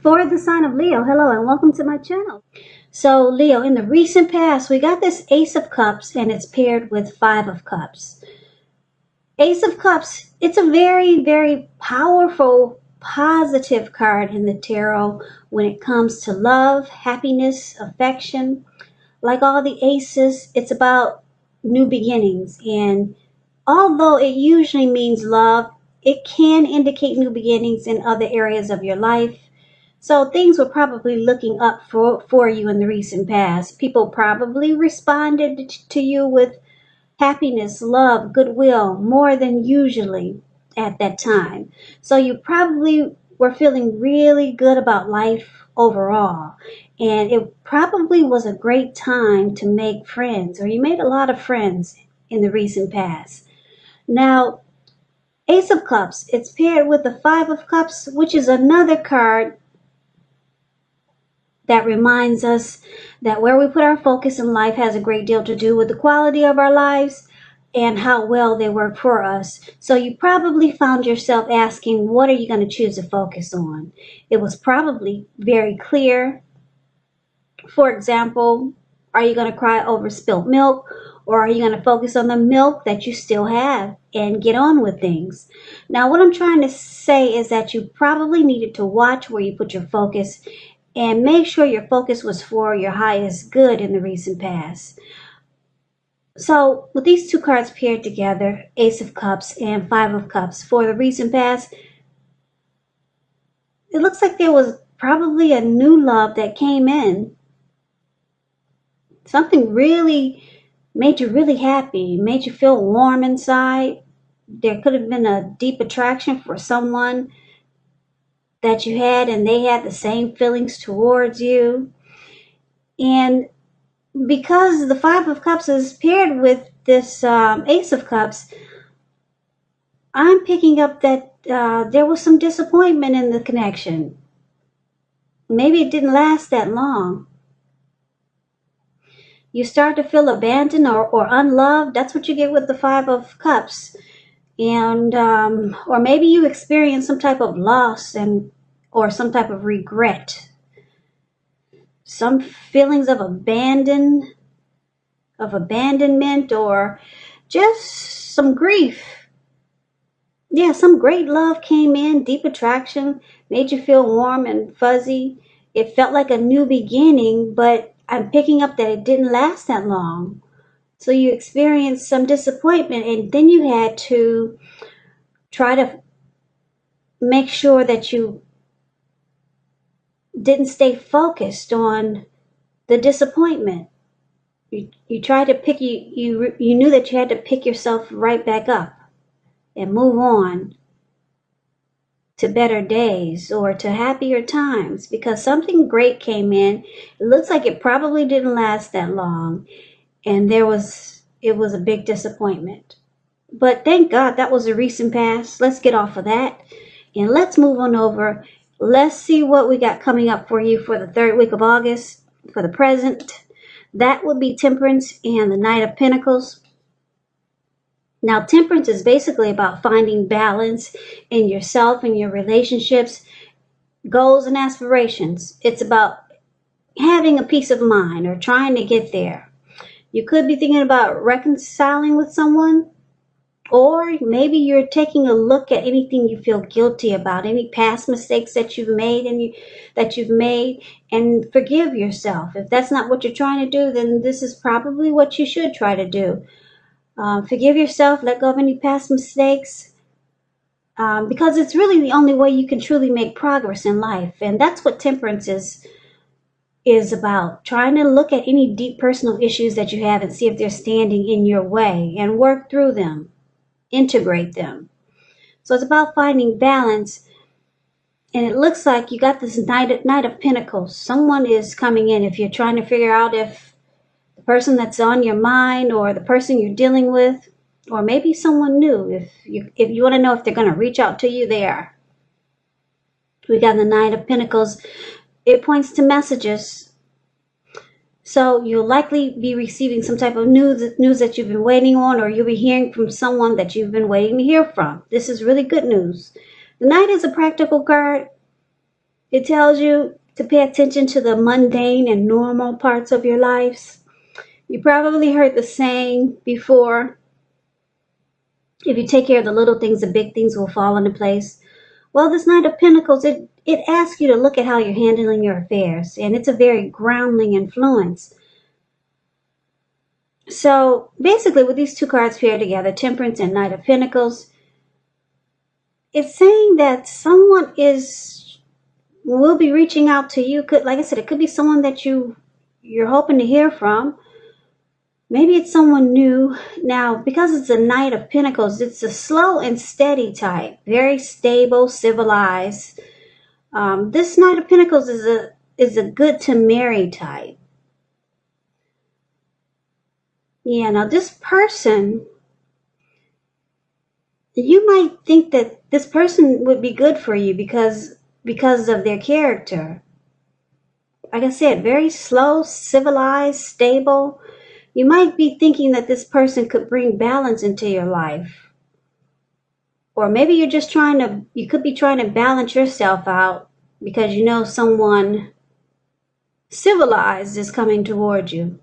For the sign of Leo, hello and welcome to my channel. So Leo, in the recent past, we got this Ace of Cups and it's paired with Five of Cups. Ace of Cups, it's a very, very powerful, positive card in the tarot when it comes to love, happiness, affection. Like all the aces, it's about new beginnings. And although it usually means love, it can indicate new beginnings in other areas of your life. So things were probably looking up for you in the recent past. People probably responded to you with happiness, love, goodwill, more than usually at that time. So you probably were feeling really good about life overall. And it probably was a great time to make friends, or you made a lot of friends in the recent past. Now, Ace of Cups, it's paired with the Five of Cups, which is another card that reminds us that where we put our focus in life has a great deal to do with the quality of our lives and how well they work for us. So you probably found yourself asking, what are you going to choose to focus on? It was probably very clear. For example, are you going to cry over spilt milk, or are you going to focus on the milk that you still have and get on with things? Now, what I'm trying to say is that you probably needed to watch where you put your focus and make sure your focus was for your highest good in the recent past. So with these two cards paired together, Ace of Cups and Five of Cups, for the recent past, it looks like there was probably a new love that came in. Something really made you really happy, made you feel warm inside. There could have been a deep attraction for someone that you had and they had the same feelings towards you. And because the Five of Cups is paired with this Ace of Cups, I'm picking up that there was some disappointment in the connection. Maybe it didn't last that long. You start to feel abandoned or unloved. That's what you get with the Five of Cups. And or maybe you experience some type of loss or some type of regret. Some feelings of abandonment, or just some grief. Yeah, some great love came in, deep attraction, made you feel warm and fuzzy. It felt like a new beginning, but I'm picking up that it didn't last that long. So you experienced some disappointment, and then you had to try to make sure that you didn't stay focused on the disappointment. You tried to pick you knew that you had to pick yourself right back up and move on to better days or to happier times, because something great came in. It looks like it probably didn't last that long, and it was a big disappointment. But thank God that was a recent past. Let's get off of that and let's move on over. Let's see what we got coming up for you for the third week of August for the present. That would be Temperance and the Knight of Pentacles. Now, temperance is basically about finding balance in yourself and your relationships, goals, and aspirations. It's about having a peace of mind or trying to get there. You could be thinking about reconciling with someone, or maybe you're taking a look at anything you feel guilty about, any past mistakes that you've made and forgive yourself. If that's not what you're trying to do, then this is probably what you should try to do. Forgive yourself, let go of any past mistakes, because it's really the only way you can truly make progress in life. And that's what temperance is about, trying to look at any deep personal issues that you have and see if they're standing in your way and work through them, integrate them. So it's about finding balance. And it looks like you got this Knight of Pentacles. Someone is coming in. If you're trying to figure out if the person that's on your mind or the person you're dealing with, or maybe someone new, if you want to know if they're going to reach out to you, they are. We got the Knight of Pentacles. It points to messages. So you'll likely be receiving some type of news that you've been waiting on, or you'll be hearing from someone that you've been waiting to hear from. This is really good news. The Knight is a practical card. It tells you to pay attention to the mundane and normal parts of your lives. You probably heard the saying before, if you take care of the little things, the big things will fall into place. Well, this Knight of Pentacles, it asks you to look at how you're handling your affairs, and it's a very grounding influence. So basically, with these two cards paired together, Temperance and Knight of Pentacles, it's saying that someone will be reaching out to you. Could, like I said, it could be someone that you're hoping to hear from. Maybe it's someone new. Now, because it's a Knight of Pentacles, it's a slow and steady type, very stable, civilized. This Knight of Pentacles is a good to marry type. Yeah, now this person, you might think that this person would be good for you because of their character. Like I said, very slow, civilized, stable. You might be thinking that this person could bring balance into your life. Or maybe you could be trying to balance yourself out because you know someone civilized is coming toward you.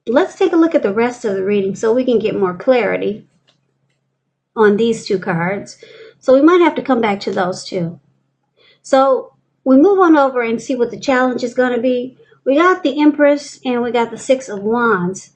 Let's take a look at the rest of the reading so we can get more clarity on these two cards. So we might have to come back to those too. So we move on over and see what the challenge is going to be. We got the Empress and we got the Six of Wands.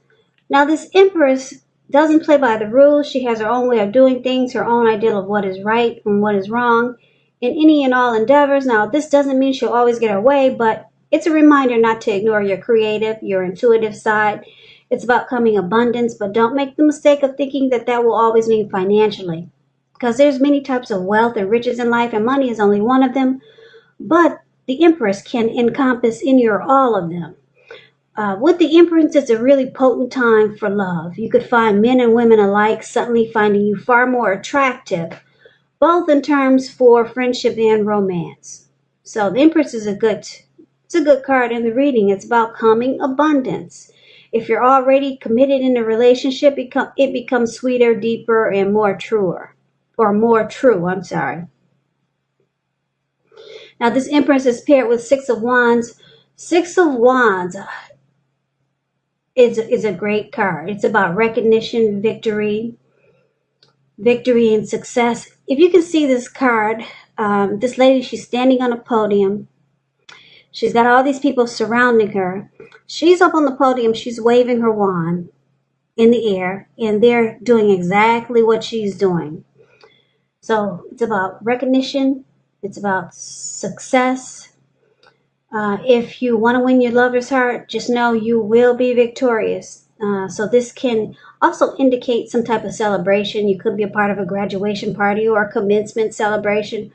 Now this Empress doesn't play by the rules. She has her own way of doing things, her own ideal of what is right and what is wrong in any and all endeavors. Now this doesn't mean she'll always get her way, but it's a reminder not to ignore your creative, your intuitive side. It's about coming abundance, but don't make the mistake of thinking that that will always mean financially. Because there's many types of wealth and riches in life, and money is only one of them. But the Empress can encompass any or all of them. With the Empress, it's a really potent time for love. You could find men and women alike suddenly finding you far more attractive, both in terms for friendship and romance. So the Empress is a good card in the reading. It's about coming abundance. If you're already committed in a relationship, it becomes sweeter, deeper, and more truer. Or more true, I'm sorry. Now this Empress is paired with Six of Wands. Six of Wands is a great card. It's about recognition, victory and success. If you can see this card, this lady, she's standing on a podium. She's got all these people surrounding her. She's up on the podium. She's waving her wand in the air, and they're doing exactly what she's doing. So it's about recognition. It's about success. If you want to win your lover's heart, just know you will be victorious. So this can also indicate some type of celebration. You could be a part of a graduation party or a commencement celebration,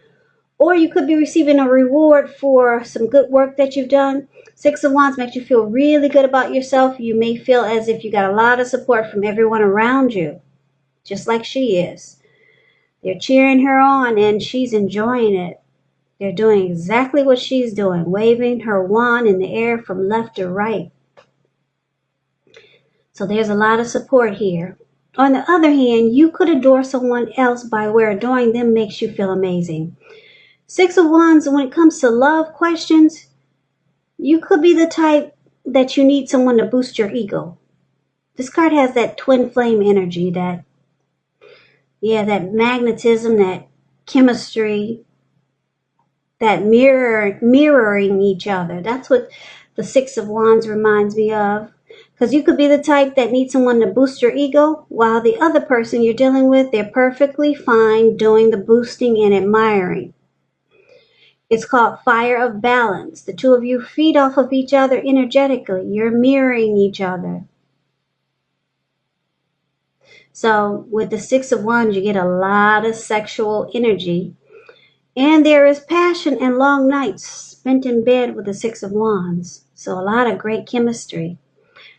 or you could be receiving a reward for some good work that you've done. Six of Wands makes you feel really good about yourself. You may feel as if you got a lot of support from everyone around you, just like she is. They're cheering her on and she's enjoying it. They're doing exactly what she's doing, waving her wand in the air from left to right. So there's a lot of support here. On the other hand, you could adore someone else by where adoring them makes you feel amazing. Six of Wands, when it comes to love questions, you could be the type that you need someone to boost your ego. This card has that twin flame energy, that magnetism, that chemistry, that mirroring each other. That's what the Six of Wands reminds me of. Because you could be the type that needs someone to boost your ego, while the other person you're dealing with, they're perfectly fine doing the boosting and admiring. It's called fire of balance. The two of you feed off of each other energetically. You're mirroring each other. So with the Six of Wands, you get a lot of sexual energy. And there is passion and long nights spent in bed with the Six of Wands. So a lot of great chemistry.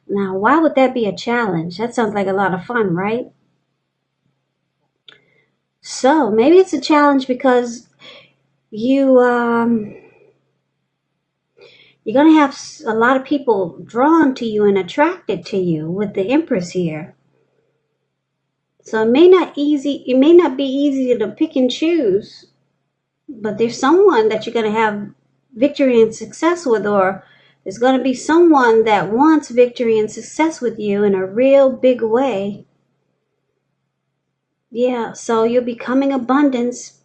Now, why would that be a challenge? That sounds like a lot of fun, right? So maybe it's a challenge because you're going to have a lot of people drawn to you and attracted to you with the Empress here. So it may not be easy to pick and choose but there's someone that you're going to have victory and success with, or there's going to be someone that wants victory and success with you in a real big way. Yeah, so you'll be coming abundance,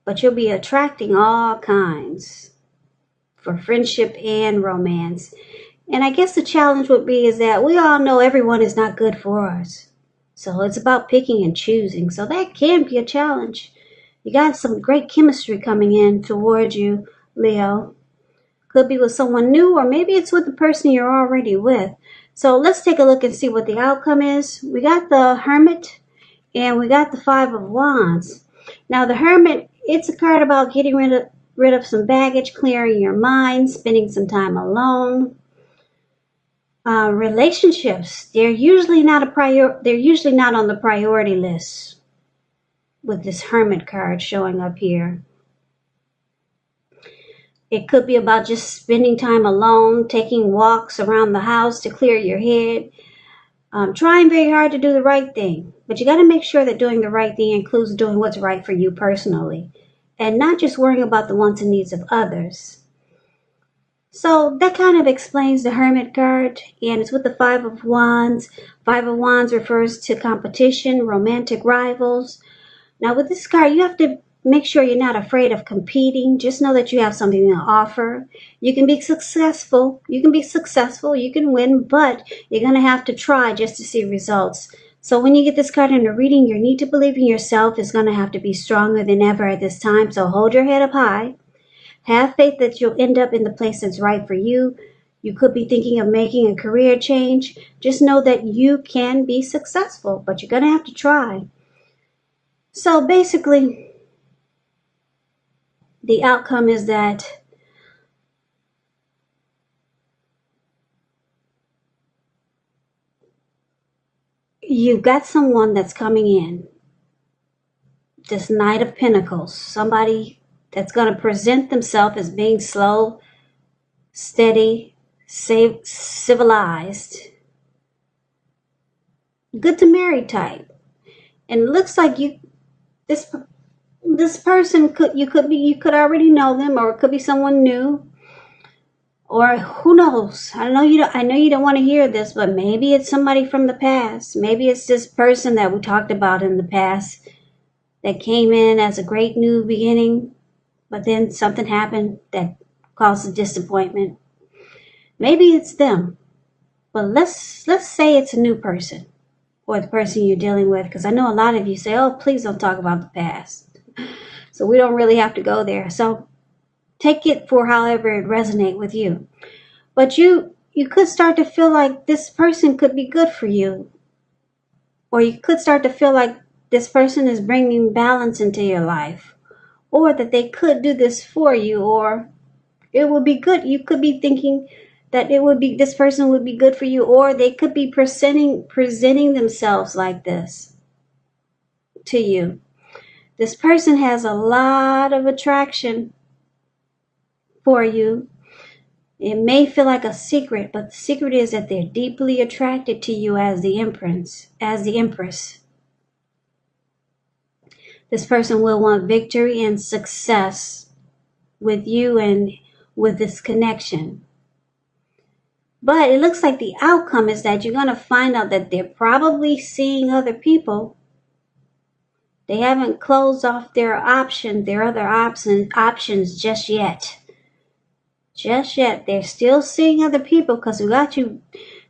but you'll be attracting all kinds for friendship and romance. And I guess the challenge would be is that we all know everyone is not good for us. So it's about picking and choosing. So that can be a challenge. You got some great chemistry coming in towards you, Leo. Could be with someone new, or maybe it's with the person you're already with. So let's take a look and see what the outcome is. We got the Hermit and we got the Five of Wands. Now the Hermit, it's a card about getting rid of some baggage, clearing your mind, spending some time alone. Relationships, they're usually not on the priority list with this Hermit card showing up here. It could be about just spending time alone, taking walks around the house to clear your head, trying very hard to do the right thing. But you got to make sure that doing the right thing includes doing what's right for you personally and not just worrying about the wants and needs of others. So that kind of explains the Hermit card, and it's with the Five of Wands. Five of Wands refers to competition, romantic rivals. Now with this card, you have to make sure you're not afraid of competing. Just know that you have something to offer. You can be successful. You can win, but you're going to have to try just to see results. So when you get this card in a reading, your need to believe in yourself is going to have to be stronger than ever at this time. So hold your head up high. Have faith that you'll end up in the place that's right for you. You could be thinking of making a career change. Just know that you can be successful, but you're going to have to try. So basically, the outcome is that you've got someone that's coming in, this Knight of Pentacles, somebody that's going to present themselves as being slow, steady, civilized, good to marry type. And it looks like this person you could already know them, or it could be someone new, or who knows. I know you don't want to hear this, but maybe it's somebody from the past. Maybe it's this person that we talked about in the past that came in as a great new beginning, but then something happened that caused a disappointment. Maybe it's them, but let's say it's a new person, or the person you're dealing with, because I know a lot of you say, oh, please don't talk about the past. So we don't really have to go there. So take it for however it resonates with you. But you could start to feel like this person could be good for you, or you could start to feel like this person is bringing balance into your life, or that they could do this for you, or it would be good. You could be thinking that this person would be good for you, or they could be presenting themselves like this to you. This person has a lot of attraction for you. It may feel like a secret, but the secret is that they're deeply attracted to you as the Empress. This person will want victory and success with you and with this connection. But it looks like the outcome is that you're going to find out that they're probably seeing other people. They haven't closed off their other options just yet. Just yet. They're still seeing other people, because we got you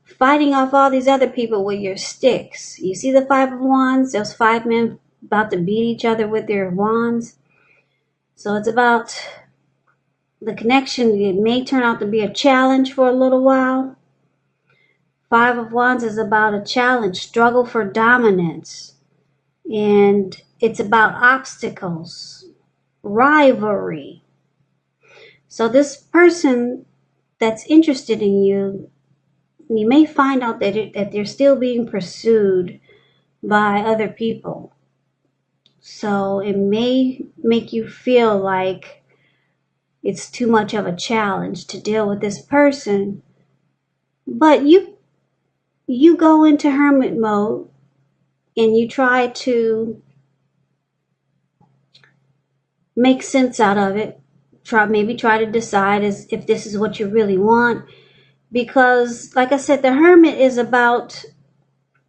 fighting off all these other people with your sticks. You see the Five of Wands? Those five men about to beat each other with their wands. So it's about the connection. It may turn out to be a challenge for a little while. Five of Wands is about a challenge, struggle for dominance. And it's about obstacles, rivalry. So this person that's interested in you, you may find out that they're still being pursued by other people. So it may make you feel like it's too much of a challenge to deal with this person. But you go into hermit mode and you try to make sense out of it. Try to decide if this is what you really want. Because, like I said, the hermit is about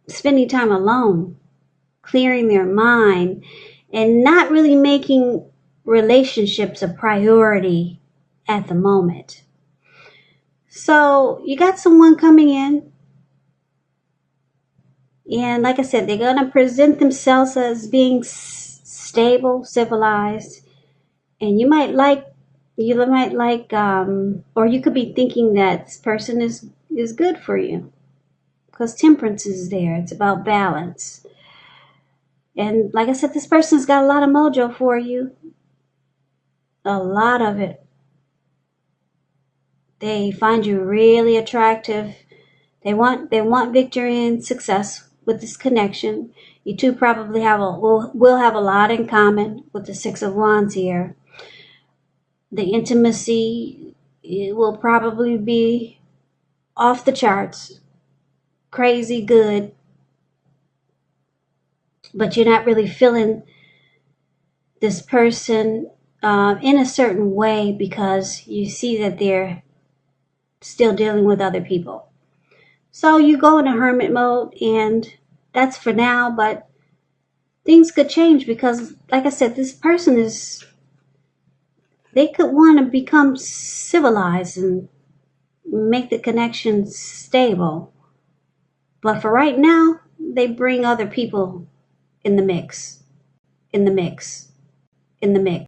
spending time alone, clearing their mind, and not really making relationships a priority at the moment. So you got someone coming in, and like I said, they're going to present themselves as being stable, civilized, and you might like, or you could be thinking that this person is good for you because temperance is there. It's about balance. And like I said, this person's got a lot of mojo for you. A lot of it. They find you really attractive. They want victory and success with this connection. You two probably will have a lot in common with the Six of Wands here. The intimacy will probably be off the charts, crazy good, but you're not really feeling this person in a certain way because you see that they're still dealing with other people. So you go into hermit mode, and that's for now, but things could change because, like I said, this person they could want to become civilized and make the connection stable. But for right now, they bring other people in the mix, in the mix, in the mix.